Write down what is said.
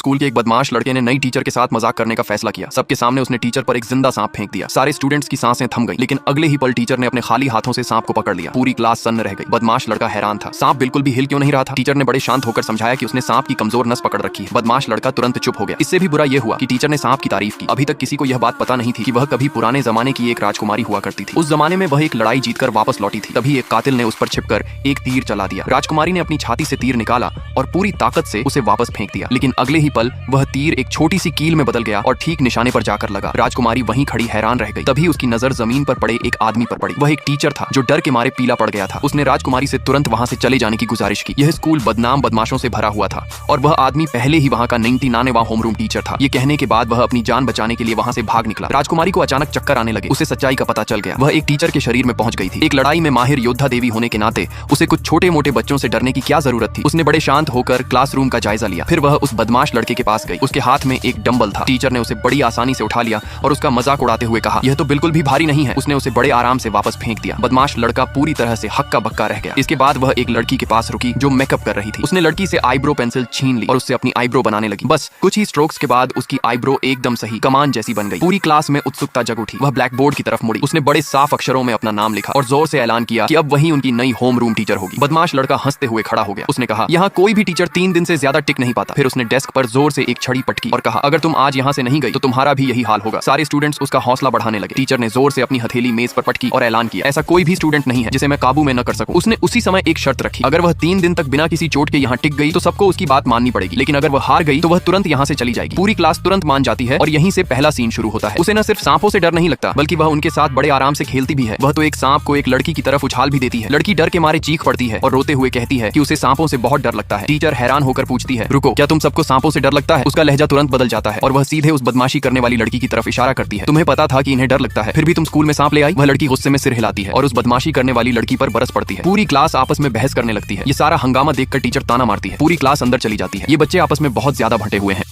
School के एक बदमाश लड़के ने नई टीचर के साथ मजाक करने का फैसला किया। सबके सामने उसने टीचर पर एक जिंदा सांप फेंक दिया। सारे स्टूडेंट्स की सांसें थम गई, लेकिन अगले ही पल टीचर ने अपने खाली हाथों से सांप को पकड़ लिया। पूरी क्लास सन्न रह गई। बदमाश लड़का हैरान था, सांप बिल्कुल भी हिल क्यों नहीं रहा था। टीचर ने बड़े शांत होकर समझाया कि उसने सांप की कमजोर नस पकड़ रखी है। बदमाश लड़का तुरंत चुप हो गया। इससे भी बुरा यह हुआ कि टीचर ने सांप की तारीफ की। अभी तक किसी को यह बात पता नहीं थी कि वह कभी पुराने जमाने की एक राजकुमारी हुआ करती थी। उस जमाने में वह एक लड़ाई जीतकर वापस लौटी थी। तभी एक कातिल ने उस पर छिपकर एक तीर चला दिया। राजकुमारी ने अपनी छाती से तीर निकाला और पूरी ताकत से उसे वापस फेंक दिया, लेकिन अगले ही पल वह तीर एक छोटी सी कील में बदल गया और ठीक निशाने पर जाकर लगा। राजकुमारी वहीं खड़ी हैरान रह गई। तभी उसकी नजर जमीन पर पड़े एक आदमी पर पड़ी। वह एक टीचर था जो डर के मारे पीला पड़ गया था। उसने राजकुमारी से तुरंत वहां से चले जाने की गुजारिश की। यह स्कूल बदनाम बदमाशों से भरा हुआ था और वह आदमी पहले ही वहां का 99वां होमरूम टीचर था। ये कहने के बाद वह अपनी जान बचाने के लिए वहां से भाग निकला। राजकुमारी को अचानक चक्कर आने लगे। उसे सच्चाई का पता चल गया। वह एक टीचर के शरीर में पहुंच गई थी। एक लड़ाई में माहिर योद्धा देवी होने के नाते उसे कुछ छोटे मोटे बच्चों से डरने की क्या जरूरत थी। उसने बड़े शांत होकर क्लासरूम का जायजा लिया। फिर वह उस बदमाश लड़के के पास गई। उसके हाथ में एक डंबल था। टीचर ने उसे बड़ी आसानी से उठा लिया और उसका मजाक उड़ाते हुए कहा, यह तो बिल्कुल भी भारी नहीं है। उसने उसे बड़े आराम से वापस फेंक दिया। बदमाश लड़का पूरी तरह से हक्का बक्का रह गया। इसके बाद वह एक लड़की के पास रुकी जो मेकअप कर रही थी। उसने लड़की से आईब्रो पेंसिल छीन ली और उससे अपनी आईब्रो बनाने लगी। बस कुछ ही स्ट्रोक्स के बाद उसकी आईब्रो एकदम सही कमान जैसी बन गई। पूरी क्लास में उत्सुकता जग उठी। वह ब्लैक बोर्ड की तरफ मुड़ी। उसने बड़े साफ अक्षरों में अपना नाम लिखा और जोर से ऐलान किया कि अब वही उनकी नई होम रूम टीचर होगी। बदमाश लड़का हंसते हुए खड़ा हो गया। उसने कहा, यहाँ कोई भी टीचर 3 दिन से ज्यादा टिक नहीं पाता। फिर उसने डेस्क पर जोर से एक छड़ी पटकी और कहा, अगर तुम आज यहाँ से नहीं गई तो तुम्हारा भी यही हाल होगा। सारे स्टूडेंट्स उसका हौसला बढ़ाने लगे। टीचर ने जोर से अपनी हथेली मेज पर पटकी और ऐलान किया, ऐसा कोई भी स्टूडेंट नहीं है जिसे मैं काबू में न कर सकूं। उसने उसी समय एक शर्त रखी, अगर वह 3 दिन तक बिना किसी चोट के यहाँ टिक गई तो सबको उसकी बात माननी पड़ेगी, लेकिन अगर वह हार गई तो वह तुरंत यहाँ से चली जाएगी। पूरी क्लास तुरंत मान जाती है और यहीं से पहला सीन शुरू होता है। उसे न सिर्फ सांपों से डर नहीं लगता, बल्कि वह उनके साथ बड़े आराम से खेलती भी है। वह तो एक सांप को एक लड़की की तरफ उछाल भी देती है। लड़की डर के मारे चीख पड़ती है और रोते हुए कहती है कि उसे सांपों से बहुत डर लगता है। टीचर हैरान होकर पूछती है, रुको, क्या तुम सबको सांपों से डर लगता है? उसका लहजा तुरंत बदल जाता है और वह सीधे उस बदमाशी करने वाली लड़की की तरफ इशारा करती है, तुम्हें पता था कि इन्हें डर लगता है, फिर भी तुम स्कूल में सांप ले आई? वह लड़की गुस्से में सिर हिलाती है और उस बदमाशी करने वाली लड़की पर बरस पड़ती है। पूरी क्लास आपस में बहस करने लगती है। ये सारा हंगामा देखकर टीचर ताना मारती है। पूरी क्लास अंदर चली जाती है। ये बच्चे आपस में बहुत ज्यादा भटे हुए हैं।